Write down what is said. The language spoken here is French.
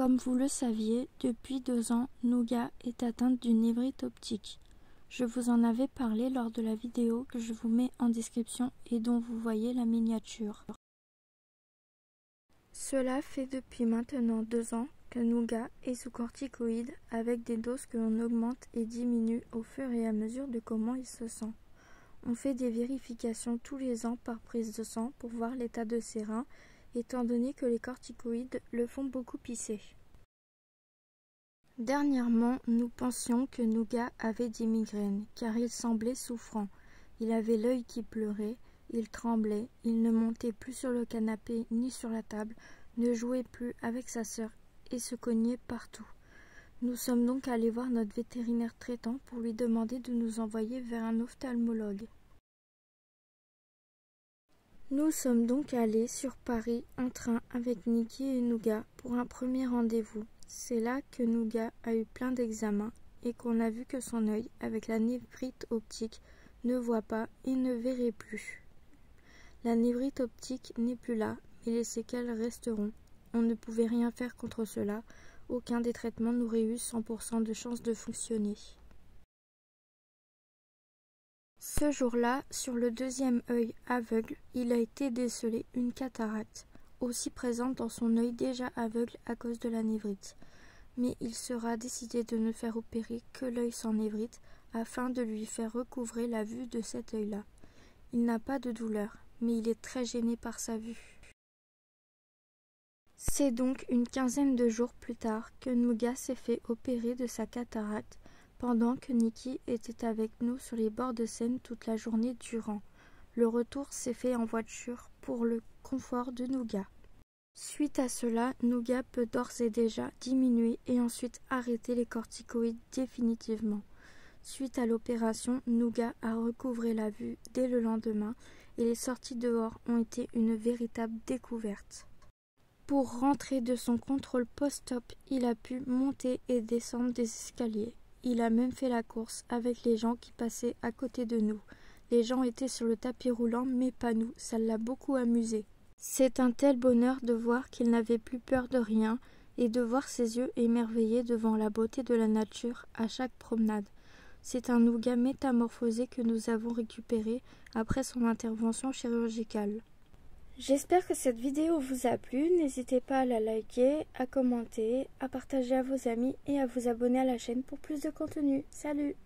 Comme vous le saviez, depuis 2 ans, Nougat est atteinte d'une névrite optique. Je vous en avais parlé lors de la vidéo que je vous mets en description et dont vous voyez la miniature. Cela fait depuis maintenant 2 ans que Nougat est sous corticoïdes avec des doses que l'on augmente et diminue au fur et à mesure de comment il se sent. On fait des vérifications tous les ans par prise de sang pour voir l'état de ses reins, étant donné que les corticoïdes le font beaucoup pisser. Dernièrement, nous pensions que Nougat avait des migraines, car il semblait souffrant. Il avait l'œil qui pleurait, il tremblait, il ne montait plus sur le canapé ni sur la table, ne jouait plus avec sa sœur et se cognait partout. Nous sommes donc allés voir notre vétérinaire traitant pour lui demander de nous envoyer vers un ophtalmologue. Nous sommes donc allés sur Paris en train avec Niki et Nougat pour un premier rendez-vous. C'est là que Nougat a eu plein d'examens et qu'on a vu que son œil, avec la névrite optique, ne voit pas et ne verrait plus. La névrite optique n'est plus là, mais les séquelles resteront. On ne pouvait rien faire contre cela, aucun des traitements n'aurait eu 100% de chance de fonctionner. Ce jour-là, sur le deuxième œil aveugle, il a été décelé une cataracte, aussi présente dans son œil déjà aveugle à cause de la névrite. Mais il sera décidé de ne faire opérer que l'œil sans névrite afin de lui faire recouvrer la vue de cet œil-là. Il n'a pas de douleur, mais il est très gêné par sa vue. C'est donc une quinzaine de jours plus tard que Nougat s'est fait opérer de sa cataracte, pendant que Niki était avec nous sur les bords de Seine toute la journée durant. Le retour s'est fait en voiture pour le confort de Nougat. Suite à cela, Nougat peut d'ores et déjà diminuer et ensuite arrêter les corticoïdes définitivement. Suite à l'opération, Nougat a recouvré la vue dès le lendemain et les sorties dehors ont été une véritable découverte. Pour rentrer de son contrôle post-op, il a pu monter et descendre des escaliers. Il a même fait la course avec les gens qui passaient à côté de nous. Les gens étaient sur le tapis roulant, mais pas nous, ça l'a beaucoup amusé. C'est un tel bonheur de voir qu'il n'avait plus peur de rien et de voir ses yeux émerveillés devant la beauté de la nature à chaque promenade. C'est un Nougat métamorphosé que nous avons récupéré après son intervention chirurgicale. J'espère que cette vidéo vous a plu, n'hésitez pas à la liker, à commenter, à partager à vos amis et à vous abonner à la chaîne pour plus de contenu. Salut!